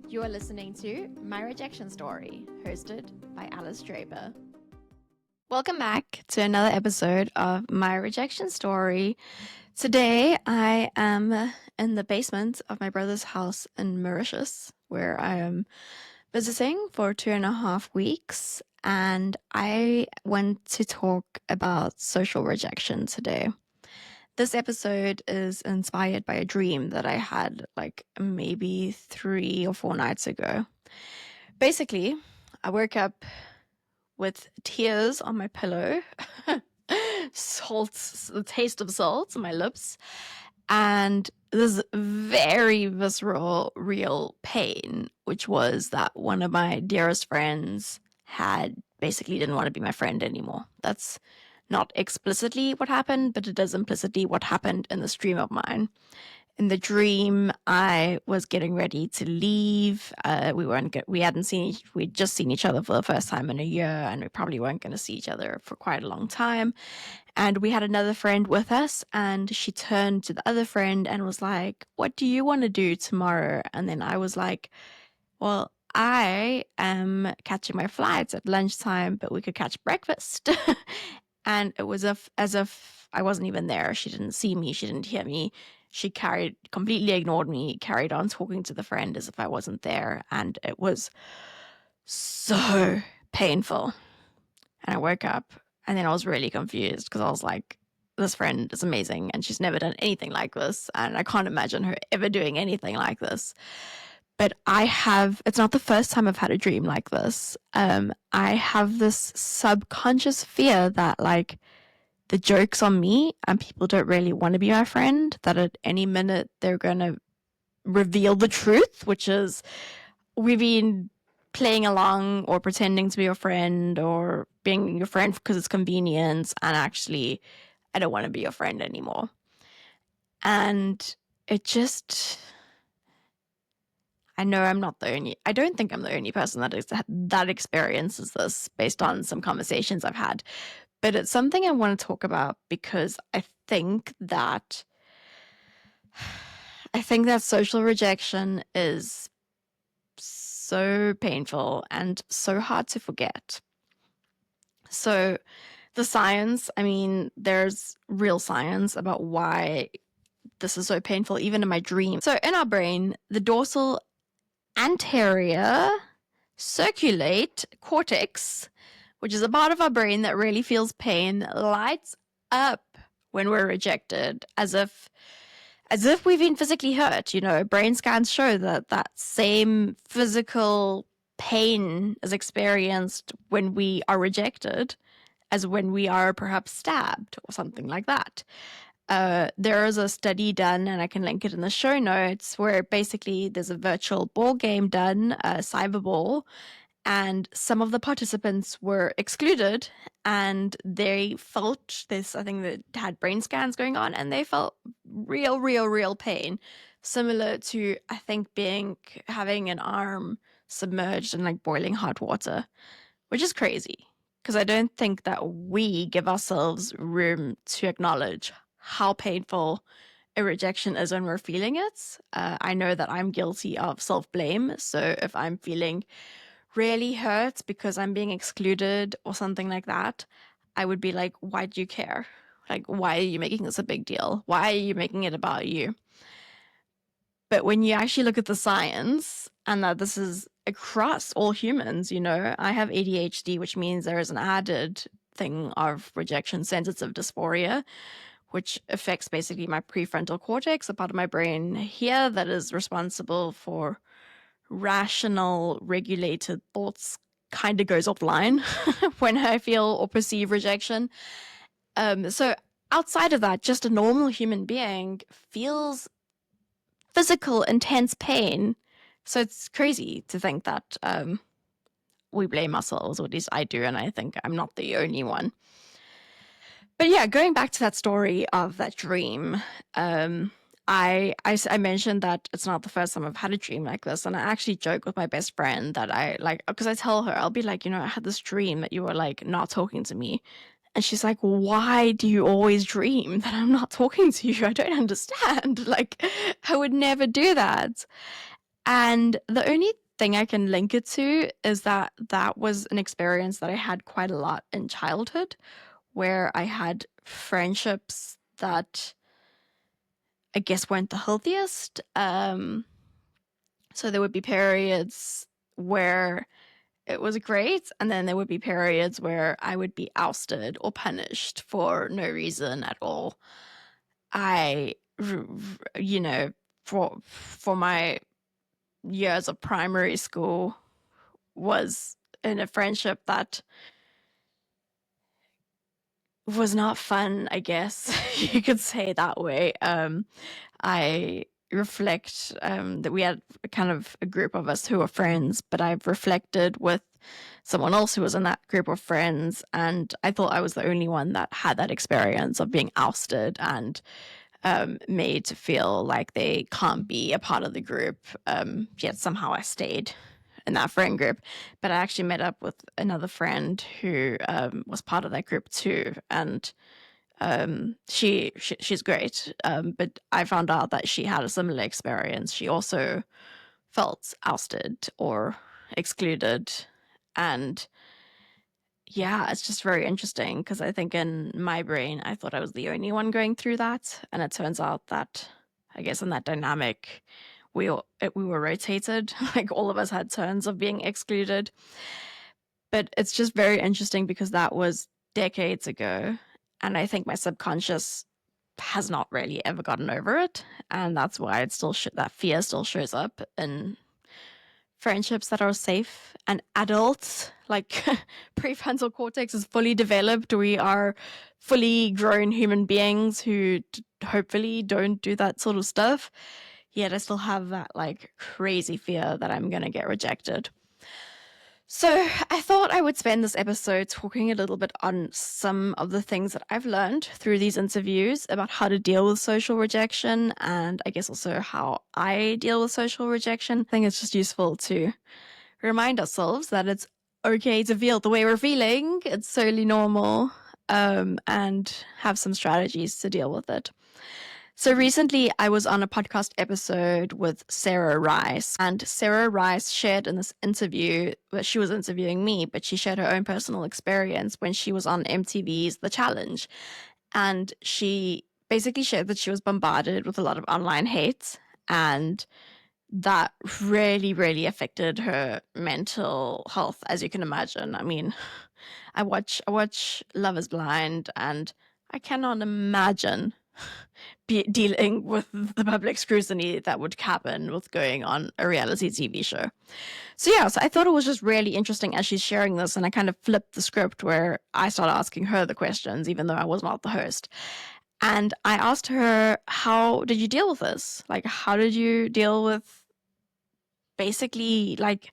You are listening to My Rejection Story, hosted by Draper. Welcome back to another episode of My Rejection Story. Today, I am in the basement of my brother's house in Mauritius, where I am visiting for 2.5 weeks, and I want to talk about social rejection today. This episode is inspired by a dream that I had like maybe 3 or 4 nights ago. Basically, I woke up with tears on my pillow, the taste of salt on my lips, and this very visceral, real pain, which was that one of my dearest friends basically didn't want to be my friend anymore. That's not explicitly what happened, but it is implicitly what happened in this dream of mine. In the dream, I was getting ready to leave. We'd just seen each other for the first time in a year, and we probably weren't going to see each other for quite a long time. And we had another friend with us, and she turned to the other friend and was like, "What do you want to do tomorrow?" And then I was like, "Well, I am catching my flights at lunchtime, but we could catch breakfast." And it was as if I wasn't even there. She didn't see me. She didn't hear me. She completely ignored me, carried on talking to the friend as if I wasn't there. And it was so painful. And I woke up and then I was really confused because I was like, this friend is amazing and she's never done anything like this. And I can't imagine her ever doing anything like this. But it's not the first time I've had a dream like this. I have this subconscious fear that like the joke's on me and people don't really want to be my friend, that at any minute they're going to reveal the truth, which is we've been playing along or pretending to be your friend or being your friend because it's convenience, and actually I don't want to be your friend anymore. And it just... I know I don't think I'm the only person that experiences this based on some conversations I've had, but it's something I want to talk about because I think that social rejection is so painful and so hard to forget. So the science, there's real science about why this is so painful, even in my dream. So in our brain, the dorsal anterior circulate cortex, which is a part of our brain that really feels pain, lights up when we're rejected, as if we've been physically hurt. Brain scans show that same physical pain is experienced when we are rejected as when we are perhaps stabbed or something like that. There is a study done, and I can link it in the show notes, where basically there's a virtual ball game done, cyberball, and some of the participants were excluded, and they felt this, I think that had brain scans going on, and they felt real pain, similar to, I think, having an arm submerged in like boiling hot water, which is crazy, because I don't think that we give ourselves room to acknowledge how painful a rejection is when we're feeling it. I know that I'm guilty of self-blame. So if I'm feeling really hurt because I'm being excluded or something like that, I would be like, why do you care? Like, why are you making this a big deal? Why are you making it about you? But when you actually look at the science, and that this is across all humans, I have ADHD, which means there is an added thing of rejection-sensitive dysphoria, which affects basically my prefrontal cortex, a part of my brain here that is responsible for rational, regulated thoughts, kind of goes offline when I feel or perceive rejection. So outside of that, just a normal human being feels physical, intense pain. So it's crazy to think that we blame ourselves, or at least I do, and I think I'm not the only one. But yeah, going back to that story of that dream, I mentioned that it's not the first time I've had a dream like this, and I actually joke with my best friend that because I tell her, I'll be like, I had this dream that you were like not talking to me, and she's like, why do you always dream that I'm not talking to you? I don't understand. Like, I would never do that. And the only thing I can link it to is that that was an experience that I had quite a lot in childhood, where I had friendships that I guess weren't the healthiest. So there would be periods where it was great, and then there would be periods where I would be ousted or punished for no reason at all. I, you know, for my years of primary school was in a friendship that was not fun, I guess you could say that way. I reflect that we had kind of a group of us who were friends, but I've reflected with someone else who was in that group of friends, and I thought I was the only one that had that experience of being ousted and made to feel like they can't be a part of the group. Yet somehow I stayed in that friend group. But I actually met up with another friend who was part of that group too, and she's great. But I found out that she had a similar experience. She also felt ousted or excluded, and yeah, it's just very interesting because I think in my brain, I thought I was the only one going through that. And it turns out that, I guess, in that dynamic, we were rotated. Like all of us had turns of being excluded. But it's just very interesting because that was decades ago. And I think my subconscious has not really ever gotten over it. And that's why it still that fear still shows up in friendships that are safe and adults. Like prefrontal cortex is fully developed. We are fully grown human beings who hopefully don't do that sort of stuff. Yet I still have that like crazy fear that I'm going to get rejected. So I thought I would spend this episode talking a little bit on some of the things that I've learned through these interviews about how to deal with social rejection, and I guess also how I deal with social rejection. I think it's just useful to remind ourselves that it's okay to feel the way we're feeling. It's totally normal, and have some strategies to deal with it. So recently, I was on a podcast episode with Sarah Rice, and Sarah Rice shared in this interview, well, she was interviewing me, but she shared her own personal experience when she was on MTV's The Challenge. And she basically shared that she was bombarded with a lot of online hate, and that really, really affected her mental health, as you can imagine. I mean, I watch Love is Blind, and I cannot imagine dealing with the public scrutiny that would happen with going on a reality TV show. So yeah, so I thought it was just really interesting as she's sharing this, and I kind of flipped the script where I started asking her the questions, even though I was not the host. And I asked her, how did you deal with this? Like, how did you deal with basically like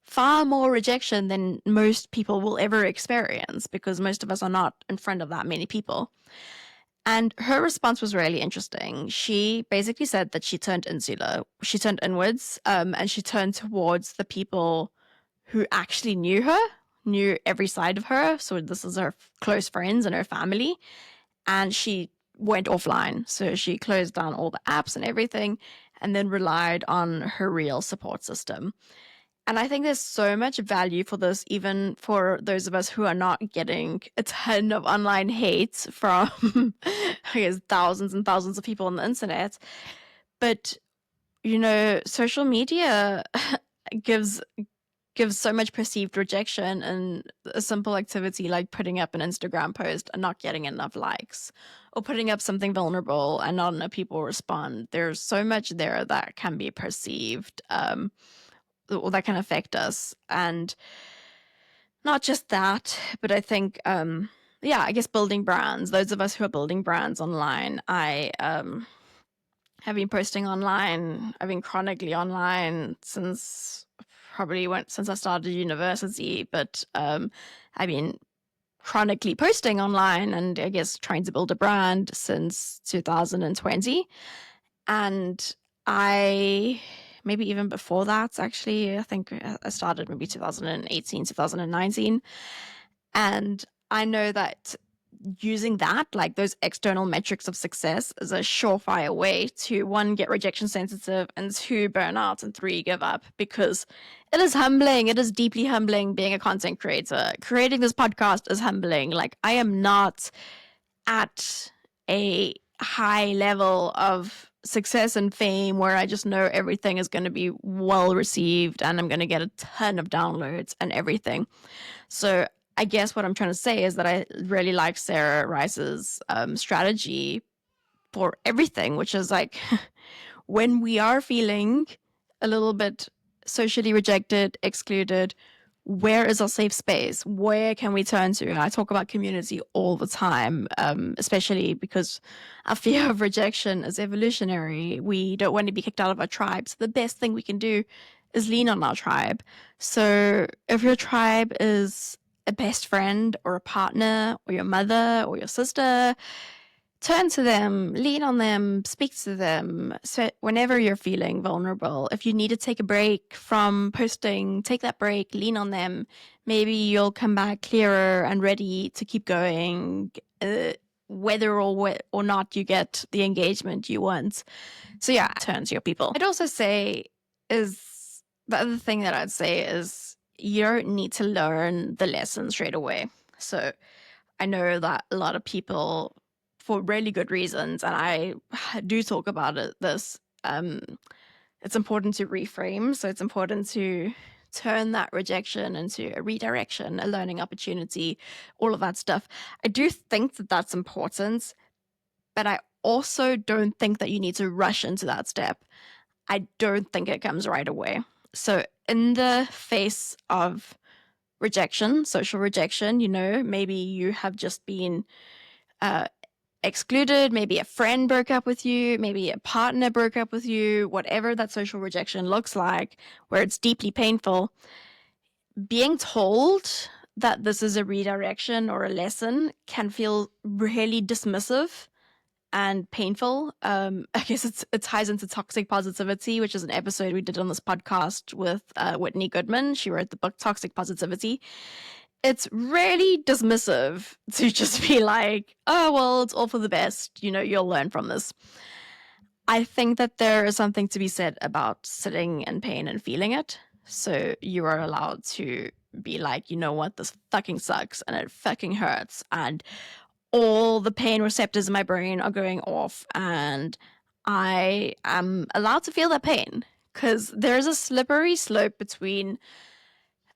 far more rejection than most people will ever experience, because most of us are not in front of that many people? And her response was really interesting. She basically said that she turned insular. She turned inwards, and she turned towards the people who actually knew her, knew every side of her. So this is her close friends and her family. And she went offline. So she closed down all the apps and everything, and then relied on her real support system. And I think there's so much value for this, even for those of us who are not getting a ton of online hate from, I guess, thousands and thousands of people on the internet. But, you know, social media gives so much perceived rejection, and a simple activity like putting up an Instagram post and not getting enough likes, or putting up something vulnerable and not enough people respond. There's so much there that can be perceived. That can affect us. And not just that, but I think yeah, I guess building brands, those of us who are building brands online. I have been posting online. I've been chronically online since since I started university, but I've been chronically posting online and I guess trying to build a brand since 2020. And I maybe even before that, actually, I think I started maybe 2018, 2019. And I know that using that, like those external metrics of success, as a surefire way to, one, get rejection sensitive, and two, burn out, and three, give up. Because it is humbling. It is deeply humbling being a content creator. Creating this podcast is humbling. Like, I am not at a high level of success and fame where I just know everything is going to be well received and I'm going to get a ton of downloads and everything. So I guess what I'm trying to say is that I really like Sarah Rice's strategy for everything, which is like, when we are feeling a little bit socially rejected, excluded, where is our safe space? Where can we turn to? And I talk about community all the time, especially because our fear of rejection is evolutionary. We don't want to be kicked out of our tribe. So the best thing we can do is lean on our tribe. So if your tribe is a best friend or a partner or your mother or your sister, turn to them, lean on them, speak to them. So whenever you're feeling vulnerable, if you need to take a break from posting, take that break, lean on them. Maybe you'll come back clearer and ready to keep going, whether or not you get the engagement you want. So yeah, turn to your people. I'd also say is, the other thing that I'd say is, you don't need to learn the lesson straight away. So I know that a lot of people, for really good reasons, and I do talk about this, it's important to reframe. So it's important to turn that rejection into a redirection, a learning opportunity, all of that stuff. I do think that that's important, but I also don't think that you need to rush into that step. I don't think it comes right away. So in the face of rejection, social rejection, maybe you have just been excluded, maybe a friend broke up with you, maybe a partner broke up with you, whatever that social rejection looks like, where it's deeply painful. Being told that this is a redirection or a lesson can feel really dismissive and painful. I guess it ties into toxic positivity, which is an episode we did on this podcast with Whitney Goodman. She wrote the book Toxic Positivity. It's really dismissive to just be like, oh, well, it's all for the best. You'll learn from this. I think that there is something to be said about sitting in pain and feeling it. So you are allowed to be like, you know what, this fucking sucks and it fucking hurts. And all the pain receptors in my brain are going off. And I am allowed to feel that pain, because there's a slippery slope between,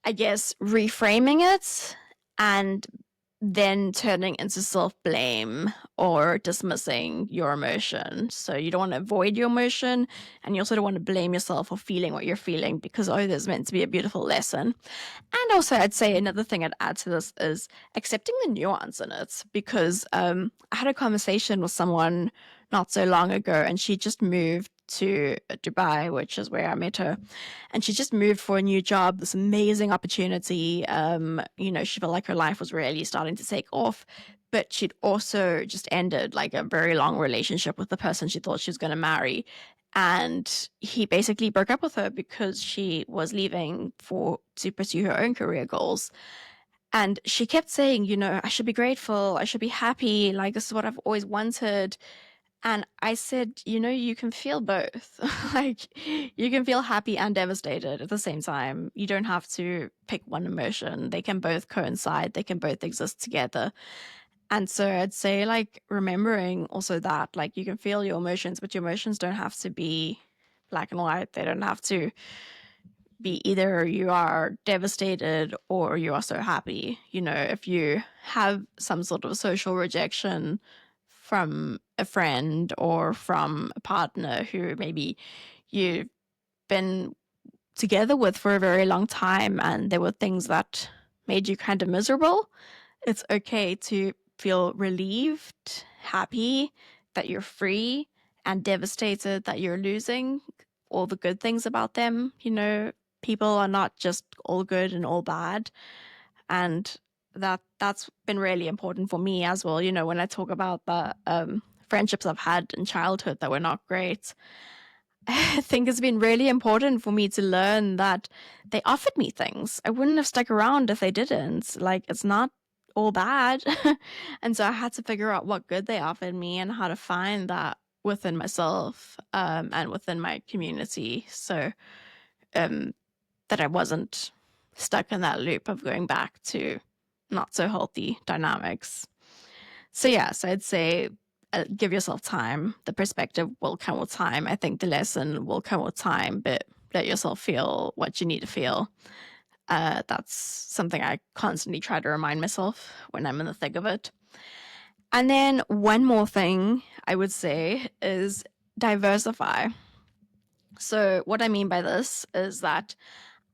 I guess, reframing it and then turning into self-blame or dismissing your emotion. So you don't want to avoid your emotion, and you also don't want to blame yourself for feeling what you're feeling, because, oh, there's meant to be a beautiful lesson. And also, I'd say another thing I'd add to this is accepting the nuance in it, because I had a conversation with someone not so long ago, and she just moved to Dubai, which is where I met her, and she just moved for a new job, this amazing opportunity. She felt like her life was really starting to take off, but she'd also just ended like a very long relationship with the person she thought she was going to marry, and he basically broke up with her because she was leaving to pursue her own career goals. And she kept saying, I should be grateful, I should be happy, like, this is what I've always wanted. And I said, you can feel both. Like, you can feel happy and devastated at the same time. You don't have to pick one emotion. They can both coincide. They can both exist together. And so I'd say, like, remembering also that, like, you can feel your emotions, but your emotions don't have to be black and white. They don't have to be either you are devastated or you are so happy. If you have some sort of social rejection from a friend or from a partner who maybe you've been together with for a very long time, and there were things that made you kind of miserable, it's okay to feel relieved, happy that you're free, and devastated that you're losing all the good things about them. People are not just all good and all bad. And that's been really important for me as well. When I talk about the friendships I've had in childhood that were not great, I think it's been really important for me to learn that they offered me things. I wouldn't have stuck around if they didn't. Like, it's not all bad. And so I had to figure out what good they offered me and how to find that within myself, and within my community. So um, that I wasn't stuck in that loop of going back to not so healthy dynamics. So yeah, so I'd say give yourself time. The perspective will come with time. I think the lesson will come with time, but let yourself feel what you need to feel. That's something I constantly try to remind myself when I'm in the thick of it. And then one more thing I would say is diversify. So what I mean by this is that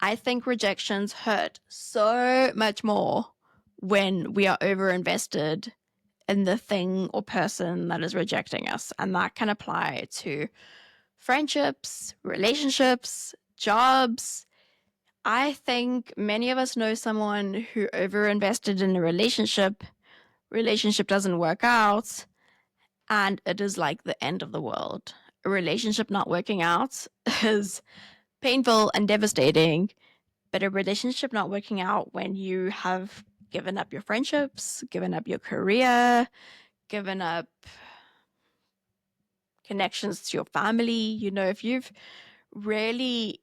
I think rejections hurt so much more when we are overinvested in the thing or person that is rejecting us. And that can apply to friendships, relationships, jobs. I think many of us know someone who overinvested in a relationship doesn't work out, and it is like the end of the world. A relationship not working out is painful and devastating, but a relationship not working out when you have given up your friendships, given up your career, given up connections to your family, if you've really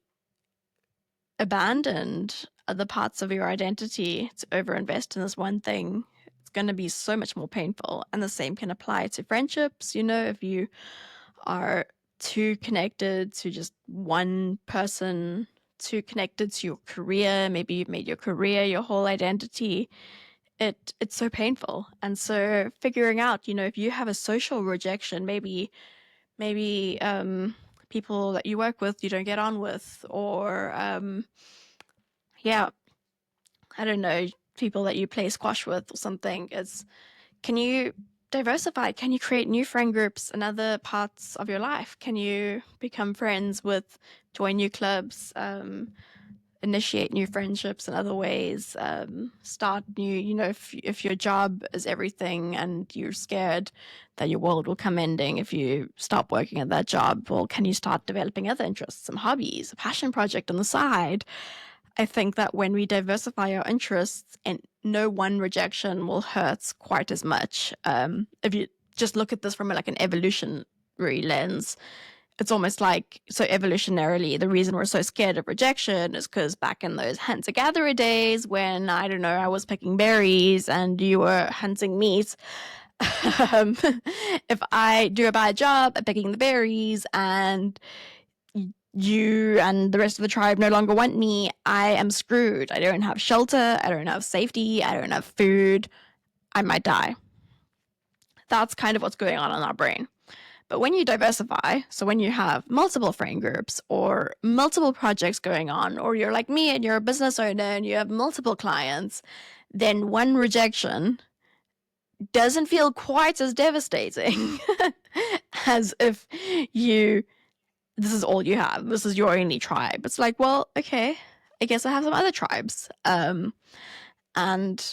abandoned other parts of your identity to overinvest in this one thing, it's going to be so much more painful. And the same can apply to friendships. If you are too connected to just one person, too connected to your career, maybe you've made your career your whole identity, it's so painful. And so figuring out, if you have a social rejection, maybe people that you work with you don't get on with, or yeah, I don't know, people that you play squash with or something. Can you diversify? Can you create new friend groups in other parts of your life? Can you become friends with, join new clubs, initiate new friendships in other ways, start new, if your job is everything and you're scared that your world will come ending if you stop working at that job, well, can you start developing other interests, some hobbies, a passion project on the side? I think that when we diversify our interests, and no one rejection will hurt quite as much. If you just look at this from like an evolutionary lens, it's almost like, so evolutionarily, the reason we're so scared of rejection is because back in those hunter-gatherer days when, I don't know, I was picking berries and you were hunting meat, if I do a bad job at picking the berries and you and the rest of the tribe no longer want me, I am screwed. I don't have shelter, I don't have safety, I don't have food, I might die. That's kind of what's going on in our brain. But when you diversify, so when you have multiple friend groups or multiple projects going on, or you're like me and you're a business owner and you have multiple clients, then one rejection doesn't feel quite as devastating as if this is all you have. This is your only tribe. It's like, well, okay, I guess I have some other tribes. And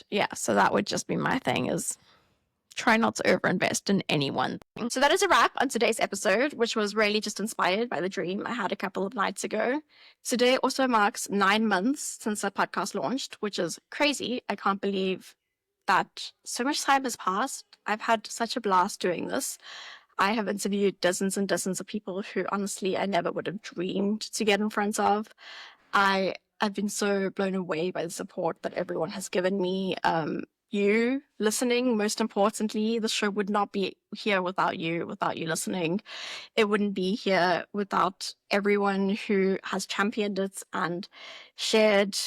yeah, so that would just be my thing, is try not to overinvest in any one thing. So that is a wrap on today's episode, which was really just inspired by the dream I had a couple of nights ago. Today also marks 9 months since the podcast launched, which is crazy. I can't believe that so much time has passed. I've had such a blast doing this. I have interviewed dozens and dozens of people who honestly I never would have dreamed to get in front of. I've been so blown away by the support that everyone has given me. You listening, most importantly, the show would not be here without you listening. It wouldn't be here without everyone who has championed it and shared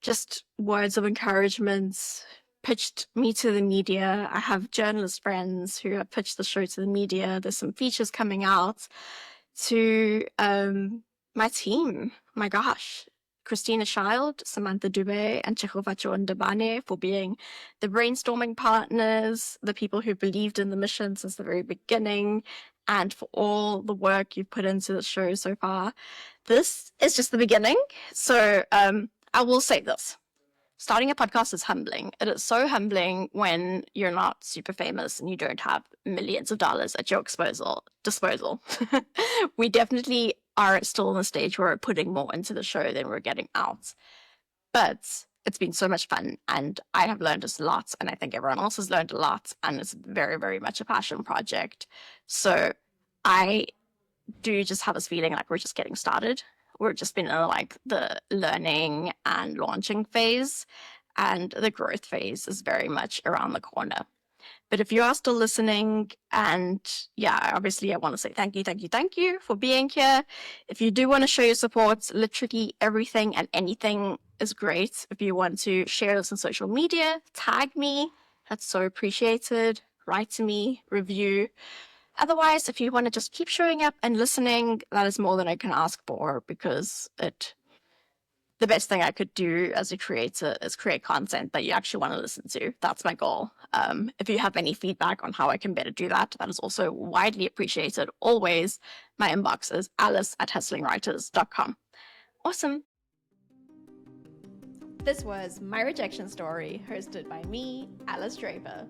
just words of encouragement, pitched me to the media. I have journalist friends who have pitched the show to the media. There's some features coming out. To my team, my gosh, Christina Child, Samantha Dubé, and Chehovacho Ndabane for being the brainstorming partners, the people who believed in the mission since the very beginning, and for all the work you've put into the show so far. This is just the beginning. So I will say this. Starting a podcast is humbling. It is so humbling when you're not super famous and you don't have millions of dollars at your disposal. We definitely are still on the stage where we're putting more into the show than we're getting out. But it's been so much fun, and I have learned a lot, and I think everyone else has learned a lot, and it's very, very much a passion project. So I do just have this feeling like we're just getting started. We're just been in like the learning and launching phase, and the growth phase is very much around the corner. But if you are still listening, and yeah, obviously I want to say thank you, thank you, thank you for being here. If you do want to show your support, literally everything and anything is great. If you want to share this on social media, tag me. That's so appreciated. Write to me, review. Otherwise, if you want to just keep showing up and listening, that is more than I can ask for, because the best thing I could do as a creator is create content that you actually want to listen to. That's my goal. If you have any feedback on how I can better do that, that is also widely appreciated. Always, my inbox is alice@hustlingwriters.com. Awesome. This was My Rejection Story, hosted by me, Alice Draper.